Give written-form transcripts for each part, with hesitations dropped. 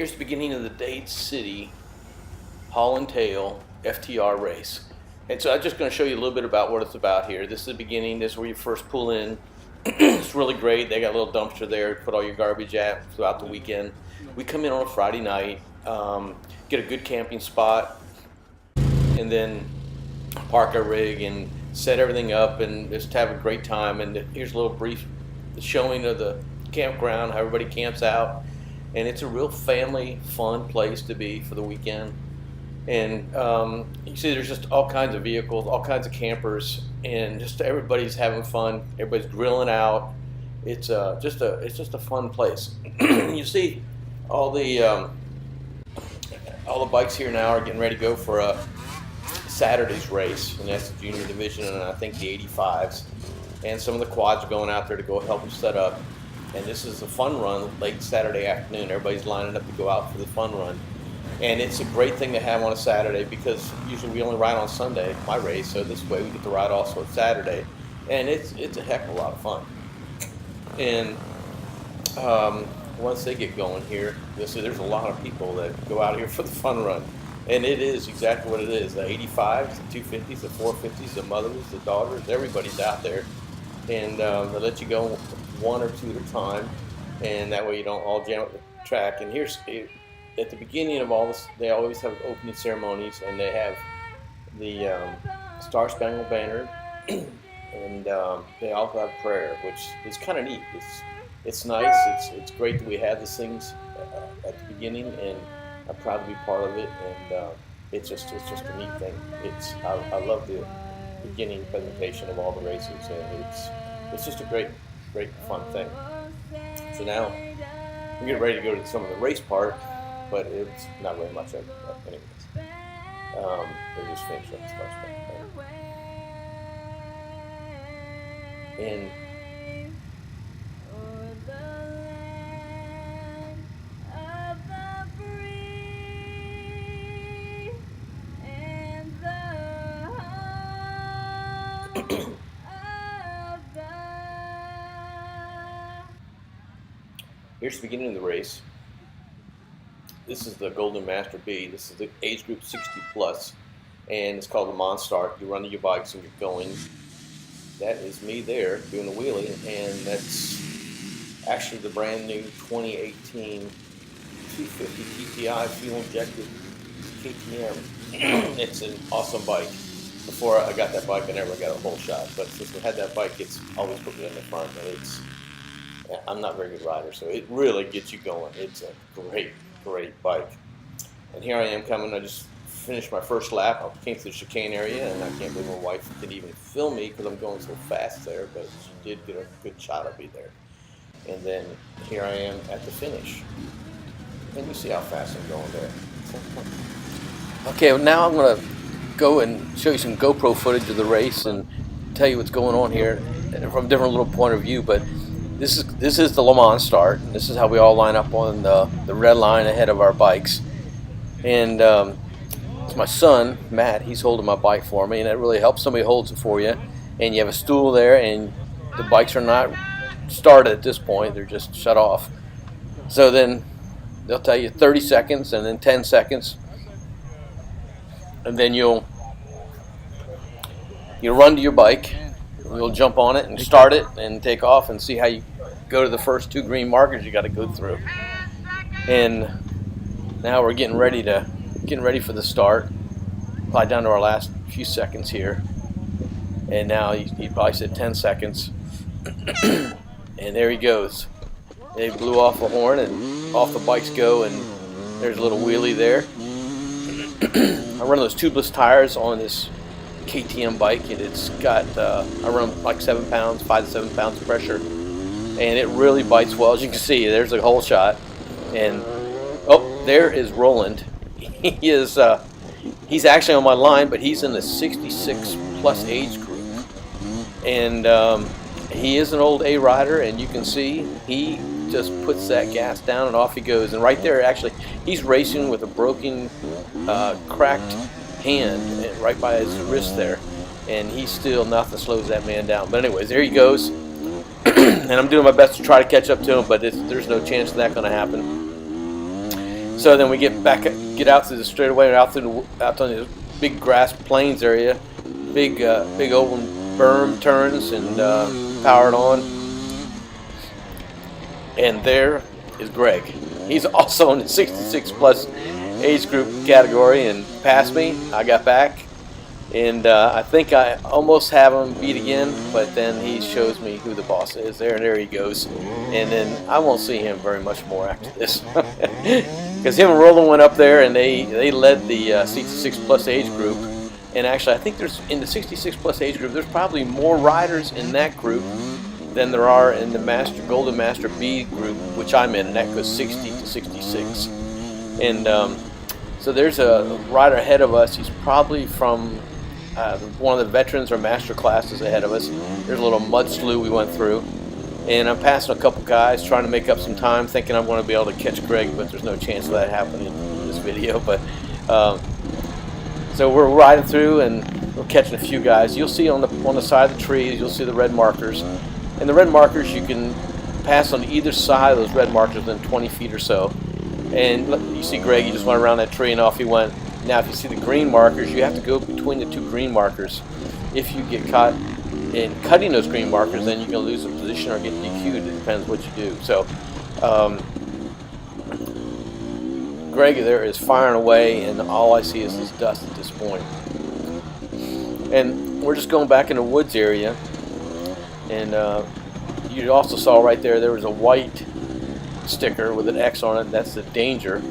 Here's the beginning of the Dade City Haul and Tail FTR race. And so I'm just going to show you a little bit about what it's about here. This is the beginning. This is where you first pull in. It's really great. They got a little dumpster there to put all your garbage at throughout the weekend. We come in on a Friday night, get a good camping spot, and then park our rig and set everything up and just have a great time. And here's a little brief showing of the campground, how everybody camps out. And it's a real family fun place to be for the weekend. And you see there's just all kinds of vehicles, all kinds of campers, and just everybody's having fun. Everybody's grilling out. It's just a fun place. You see all the bikes here now are getting ready to go for a Saturday's race, and that's the junior division, and I think the 85s. And some of the quads are going out there to go help them set up. And this is a fun run late Saturday afternoon. Everybody's lining up to go out for the fun run. And it's a great thing to have on a Saturday because usually we only ride on Sunday, my race, so this way we get to ride also on Saturday. And it's a heck of a lot of fun. And once they get going here, there's a lot of people that go out here for the fun run. And it is exactly what it is. The 85s, the 250s, the 450s, the mothers, the daughters, everybody's out there. And they let you go one or two at a time, and that way you don't all jam up the track. And here's at the beginning of all this, they always have opening ceremonies, and they have the Star Spangled Banner, and they also have prayer, which is kind of neat. It's nice. It's great that we have these things at the beginning, and I'm proud to be part of it. And it's just a neat thing. I love the beginning presentation of all the races, and it's just a great fun thing. So now we're getting ready to go to some of the race part, but it's not really much of it anyways. They just finished up the Star Spangled Banner. And here's the beginning of the race. This is the Golden Master B. This is the age group 60 plus, and it's called the Monstart. You run to your bikes and get going. That is me there doing the wheelie, and that's actually the brand new 2018 250 TTI fuel injected KTM. It's an awesome bike. Before I got that bike, I never got a whole shot, but since we had that bike, it's always put me in the front, and I'm not a very good rider, so it really gets you going. It's a great bike. And here I am coming. I just finished my first lap. I came to the chicane area, and I can't believe my wife didn't even film me because I'm going so fast there, but she did get a good shot of me there. And then here I am at the finish. And you see how fast I'm going there. Okay, well now I'm going to go and show you some GoPro footage of the race and tell you what's going on here from a different little point of view. But this is the Le Mans start. This is how we all line up on the red line ahead of our bikes. And it's my son, Matt. He's holding my bike for me, and that really helps. Somebody holds it for you. And you have a stool there, and the bikes are not started at this point. They're just shut off. So then they'll tell you 30 seconds and then 10 seconds. And then you'll run to your bike. You'll jump on it and start it and take off and see how you go to the first two green markers you got to go through. And now we're getting ready for the start. Probably down to our last few seconds here. And now he probably said 10 seconds. And there he goes. They blew off a horn and off the bikes go, and there's a little wheelie there. I run those tubeless tires on this KTM bike, and it's got I run like 5 to 7 pounds of pressure, and it really bites well. As you can see, there's a whole shot, and oh, there is Roland. He's actually on my line, but he's in the 66 plus age group, and he is an old A rider, and you can see he just puts that gas down and off he goes. And right there, actually, he's racing with a broken, cracked hand right by his wrist there, and he's still, nothing slows that man down. But anyways, there he goes. And I'm doing my best to try to catch up to him, but there's no chance of that going to happen. So then we get out to the straightaway and out on the big grass plains area, big open berm turns, and powered on. And there is Greg. He's also in the 66 plus age group category and passed me. I got back, and I think I almost have him beat again, but then he shows me who the boss is. There he goes. And then I won't see him very much more after this. Because him and Roland went up there and they led the 66 plus age group. And actually, I think there's in the 66 plus age group, there's probably more riders in that group than there are in the Golden Master B group, which I'm in, and that goes 60 to 66. And so there's a rider ahead of us. He's probably from one of the veterans or master classes ahead of us. There's a little mud slough we went through. And I'm passing a couple guys, trying to make up some time, thinking I'm going to be able to catch Greg, but there's no chance of that happening in this video. But so we're riding through, and we're catching a few guys. You'll see on the side of the trees, you'll see the red markers. And the red markers, you can pass on either side of those red markers within 20 feet or so. And look, you see Greg, he just went around that tree and off he went. Now, if you see the green markers, you have to go between the two green markers. If you get caught in cutting those green markers, then you can lose a position or get DQ'd. It depends what you do. So Greg there is firing away, and all I see is this dust at this point. And we're just going back in the woods area, and you also saw right there was a white sticker with an X on it. That's the danger,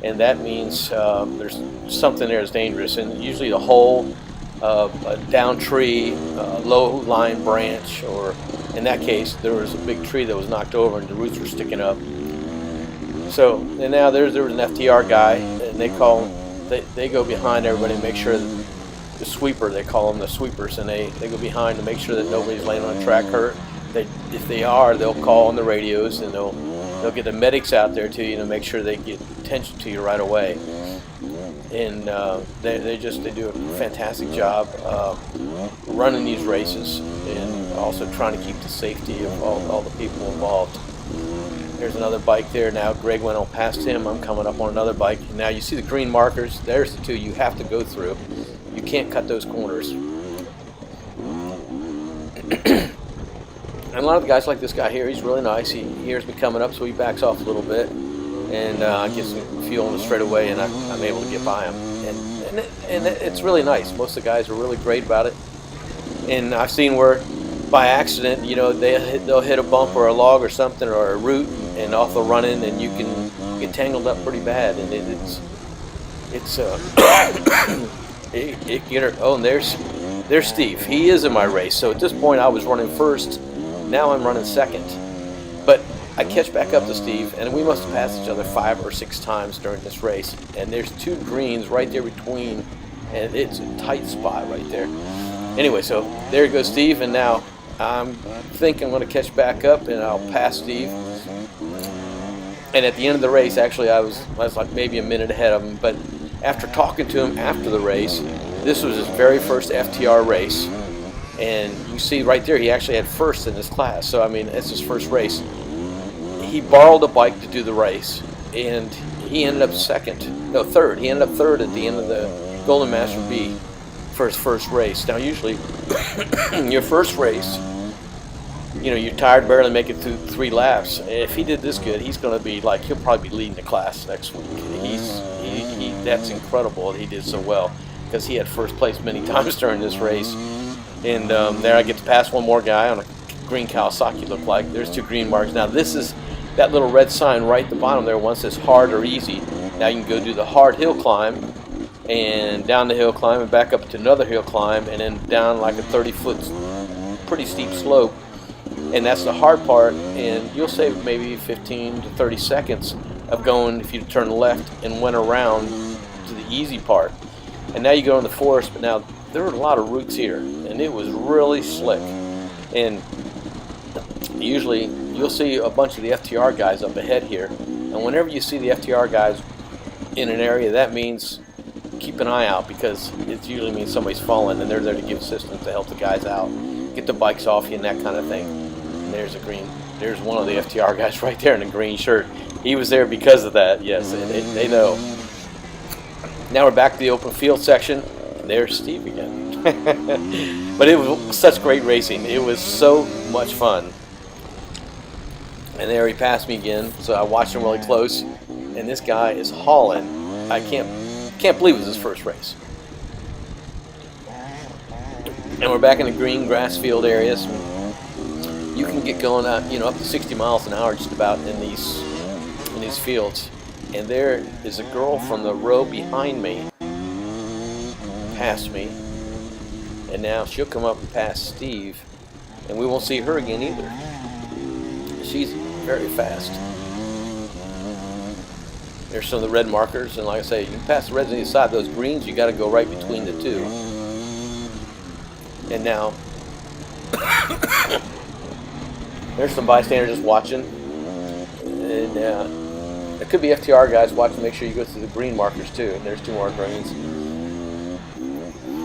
and that means there's something there that's dangerous. And usually the hole, a down tree, a low-lying branch, or in that case, there was a big tree that was knocked over and the roots were sticking up. So, and now there was an FTR guy, and they go behind everybody and make sure that the sweeper, they call them the sweepers, and they go behind to make sure that nobody's laying on the track hurt. If they are, they'll call on the radios, and they'll get the medics out there to you to make sure they get attention to you right away. And they do a fantastic job running these races, and also trying to keep the safety of all the people involved. There's another bike there now. Greg went on past him. I'm coming up on another bike. And now you see the green markers. There's the two you have to go through. You can't cut those corners. And a lot of the guys like this guy here, he's really nice. He hears me coming up, so he backs off a little bit. And gets me feel on the straightaway, and I'm able to get by him. And it's really nice. Most of the guys are really great about it. And I've seen where, by accident, you know, they'll hit a bump or a log or something or a root, and off they'll run in, and you can get tangled up pretty bad. And oh, and there's Steve. He is in my race. So at this point, I was running first. Now I'm running second. But I catch back up to Steve, and we must have passed each other 5 or 6 times during this race. And there's 2 greens right there between, and it's a tight spot right there. Anyway, so there goes Steve, and now I think I'm going to catch back up, and I'll pass Steve. And at the end of the race, actually, I was like maybe a minute ahead of him. But after talking to him after the race, this was his very first FTR race. And you see right there, he actually had first in his class. So, I mean, it's his first race. He borrowed a bike to do the race, and he ended up third. He ended up third at the end of the Golden Master B for his first race. Now, usually, your first race, you know, you're tired, barely make it through 3 laps. If he did this good, he's going to be like, he'll probably be leading the class next week. That's incredible that he did so well, because he had first place many times during this race. And there I get to pass one more guy on a green Kawasaki, look like. There's 2 green marks. Now this is that little red sign right at the bottom there. One says hard or easy. Now you can go do the hard hill climb, and down the hill climb, and back up to another hill climb, and then down like a 30-foot pretty steep slope. And that's the hard part, and you'll save maybe 15 to 30 seconds of going if you turn left and went around to the easy part. And now you go in the forest, but now there were a lot of roots here, and it was really slick. And usually you'll see a bunch of the FTR guys up ahead here, and whenever you see the FTR guys in an area, that means keep an eye out, because it usually means somebody's fallen, and they're there to give assistance to help the guys out, get the bikes off you and that kind of thing. And there's one of the FTR guys right there in a green shirt. He was there because of that, yes, and they know. Now we're back to the open field section, and there's Steve again. But it was such great racing. It was so much fun. And there he passed me again, so I watched him really close, and this guy is hauling. I can't believe it was his first race. And we're back in the green grass field areas. You can get going out, up to 60 miles an hour just about in these fields. And there is a girl from the row behind me, past me, and now she'll come up and pass Steve, and we won't see her again either. She's very fast. There's some of the red markers, and like I say, you can pass the reds on either side. Those greens, you got to go right between the two. And now, there's some bystanders just watching, and it could be FTR guys watching. Make sure you go through the green markers too. And there's 2 more greens.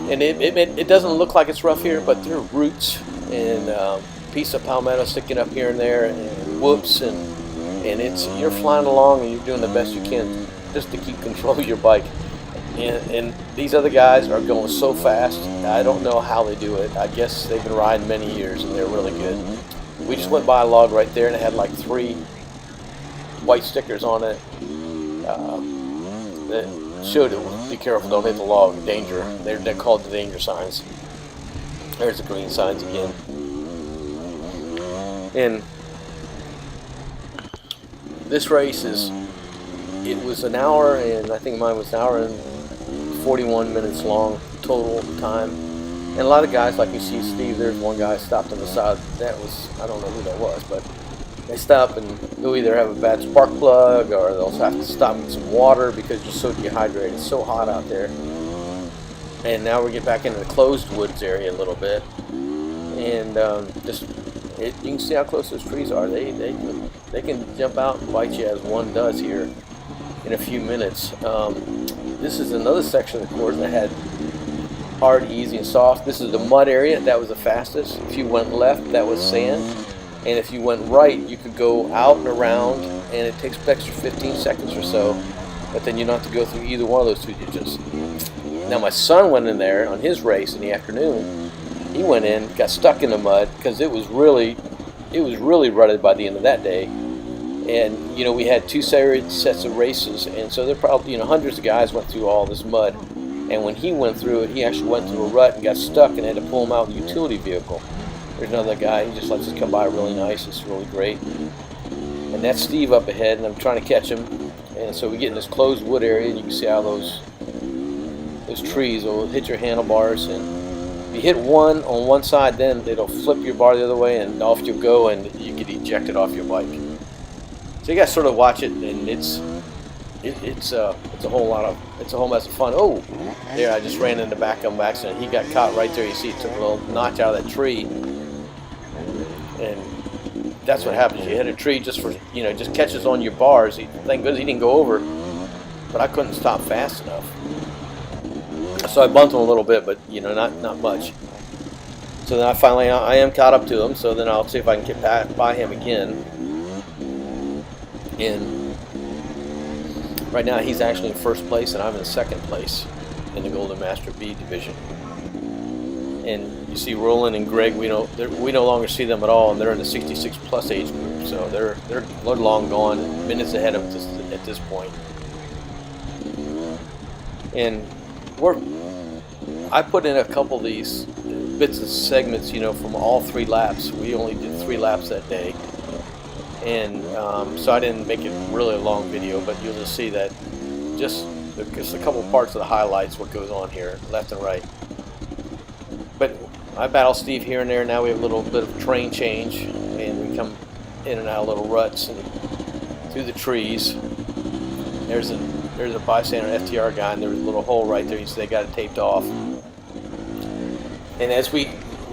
And it doesn't look like it's rough here, but there are roots and piece of palmetto sticking up here and there, and whoops, and you're flying along and you're doing the best you can just to keep control of your bike. And these other guys are going so fast. I don't know how they do it. I guess they've been riding many years and they're really good. We just went by a log right there and it had like 3 white stickers on it that showed it. Be careful, don't hit the log. Danger. They're called the danger signs. There's the green signs again. And this race it was an hour, and I think mine was an hour and 41 minutes long total time. And a lot of guys, like you see Steve, there's one guy stopped on the side. That was, I don't know who that was, but they stop and they'll either have a bad spark plug or they'll have to stop and get some water because you're so dehydrated. It's so hot out there. And now we get back into the closed woods area a little bit. And you can see how close those trees are. They can jump out and bite you as one does here in a few minutes. This is another section of the course that had hard, easy, and soft. This is the mud area. That was the fastest. If you went left, that was sand. And if you went right, you could go out and around, and it takes an extra 15 seconds or so. But then you don't have to go through either one of those 2 ditches. Now my son went in there on his race in the afternoon. He went in, got stuck in the mud because it was really rutted by the end of that day. And we had 2 sets of races, and so there probably hundreds of guys went through all this mud. And when he went through it, he actually went through a rut and got stuck and had to pull him out with a utility vehicle. There's another guy, he just lets us come by really nice. It's really great. And that's Steve up ahead, and I'm trying to catch him. And so we get in this closed wood area, and you can see how those trees will hit your handlebars. And if you hit one on one side, then it'll flip your bar the other way, and off you'll go, and you get ejected off your bike. So you guys sort of watch it, and it's a whole mess of fun. Oh, there, I just ran in the back of him by accident. He got caught right there. You see, it took a little notch out of that tree, and that's what happens. You hit a tree just just catches on your bars. Thank goodness he didn't go over, but I couldn't stop fast enough. So I bumped him a little bit, but not much. So then I am caught up to him. So then I'll see if I can get by him again. And right now he's actually in first place, and I'm in second place in the Golden Master B division. And you see Roland and Greg, we no longer see them at all, and they're in the 66 plus age group, so they're long gone, minutes ahead of us at this point. And I put in a couple of these bits and segments, from all 3 laps. We only did 3 laps that day. And so I didn't make it really a long video, but you'll just see that just a couple parts of the highlights, what goes on here, left and right. But I battle Steve here and there. Now we have a little bit of terrain change, and we come in and out of little ruts and through the trees. There's a bystander FTR guy, and there's a little hole right there. You see they got it taped off. And as we're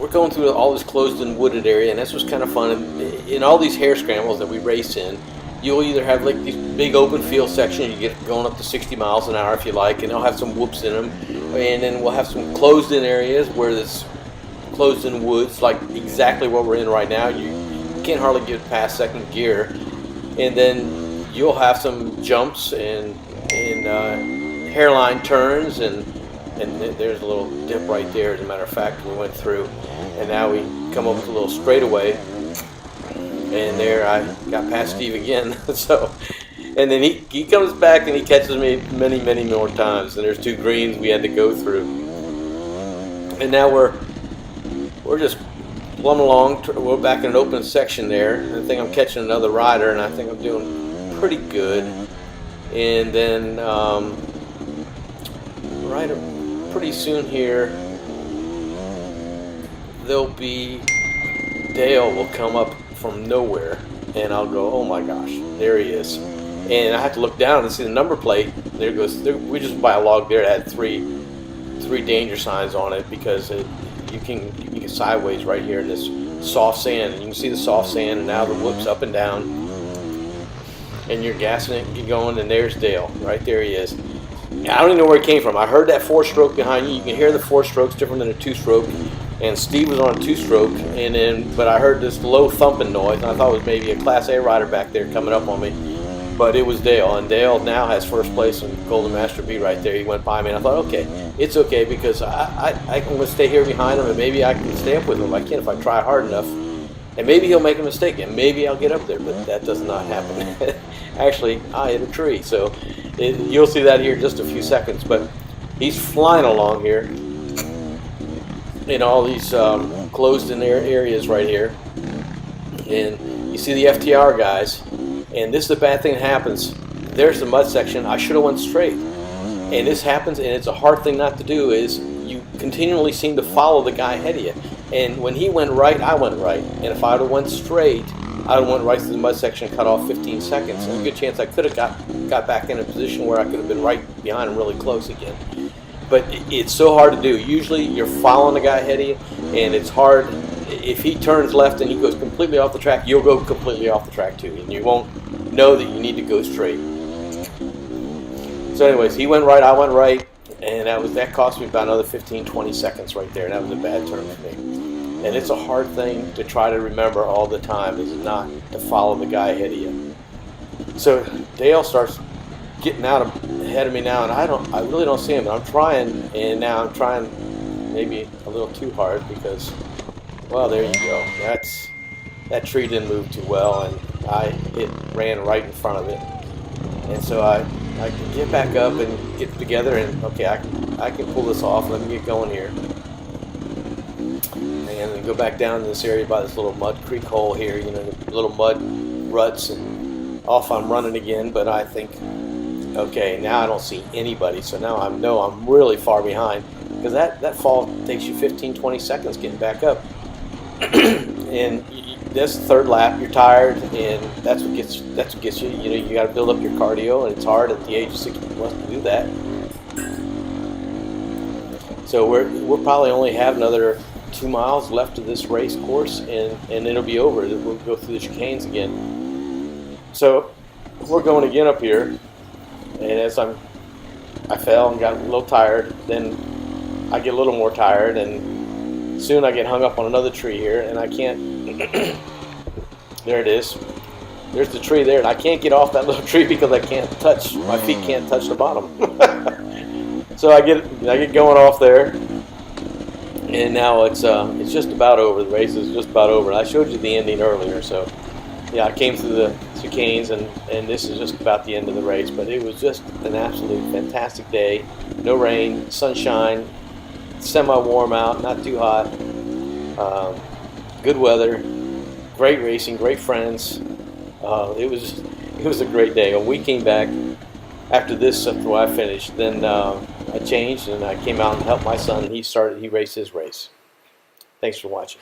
going through all this closed-in wooded area, and this was kind of fun. In all these hare scrambles that we race in, you'll either have like these big open field sections, you get going up to 60 miles an hour if you like, and they'll have some whoops in them. And then we'll have some closed-in areas where there's closed-in woods, like exactly what we're in right now. You can't hardly get past second gear. And then you'll have some jumps and hairline turns, and there's a little dip right there. As a matter of fact, we went through, and now we come up with a little straightaway, and there I got past Steve again. So, and then he comes back and he catches me many more times, and there's 2 greens we had to go through, and now we're just plumb along. We're back in an open section there. I think I'm catching another rider, and I think I'm doing pretty good. And then right pretty soon here, there'll be Dale will come up from nowhere, and I'll go, oh my gosh, there he is. And I have to look down and see the number plate. There goes. We just by a log there that had three danger signs on it, because you can get sideways right here in this soft sand, and you can see the soft sand, and now the whoop's up and down, and you're gassing it, you're going, and there's Dale. Right there he is. I don't even know where he came from. I heard that 4-stroke behind you. You can hear the 4-stroke's different than a 2-stroke, and Steve was on a 2-stroke, and then but I heard this low thumping noise, and I thought it was maybe a Class A rider back there coming up on me. But it was Dale, and Dale now has first place in Golden Master B right there. He went by me, and I thought, okay, it's okay, because I'm going to stay here behind him, and maybe I can stay up with him. I can if I try hard enough, and maybe he'll make a mistake, and maybe I'll get up there, but that does not happen. Actually, I hit a tree, so you'll see that here in just a few seconds. But he's flying along here in all these closed-in areas right here, and you see the FTR guys. And this is the bad thing that happens. There's the mud section. I should have went straight. And this happens, and it's a hard thing not to do, is you continually seem to follow the guy ahead of you. And when he went right, I went right. And if I would have went straight, I would have went right through the mud section and cut off 15 seconds. And a good chance I could have got back in a position where I could have been right behind him really close again. But it's so hard to do. Usually you're following the guy ahead of you, and it's hard. If he turns left and he goes completely off the track, you'll go completely off the track too, and you won't know that you need to go straight. So anyways, he went right, I went right, and that cost me about another 15-20 seconds right there, and that was a bad turn for me. And it's a hard thing to try to remember all the time, is not to follow the guy ahead of you. So Dale starts getting out ahead of me now, and I really don't see him, but I'm trying, and now I'm trying maybe a little too hard, because, well, there you go. That tree didn't move too well, and it ran right in front of it. And so I can get back up and get together, and okay, I can pull this off. Let me get going here, and then go back down to this area by this little mud creek hole here. You know, the little mud ruts, and off I'm running again. But I think, okay, now I don't see anybody, so now I know I'm really far behind, because that fall takes you 15-20 seconds getting back up. And this third lap, you're tired, and that's what gets you. You know, you got to build up your cardio, and it's hard at the age of 60 plus to do that. So we'll probably only have another 2 miles left of this race course, and it'll be over. We'll go through the chicanes again. So we're going again up here, and as I fell and got a little tired, then I get a little more tired, and soon I get hung up on another tree here, and I can't. There it is. There's the tree there, and I can't get off that little tree because I can't touch. My feet can't touch the bottom. So I get going off there, and now it's just about over. The race is just about over. I showed you the ending earlier, so yeah, I came through the chicanes, and this is just about the end of the race. But it was just an absolute fantastic day. No rain, sunshine, semi-warm out, not too hot. Good weather, great racing, great friends. It was a great day. When we came back after this, after I finished, then I changed and I came out and helped my son. He raced his race. Thanks for watching.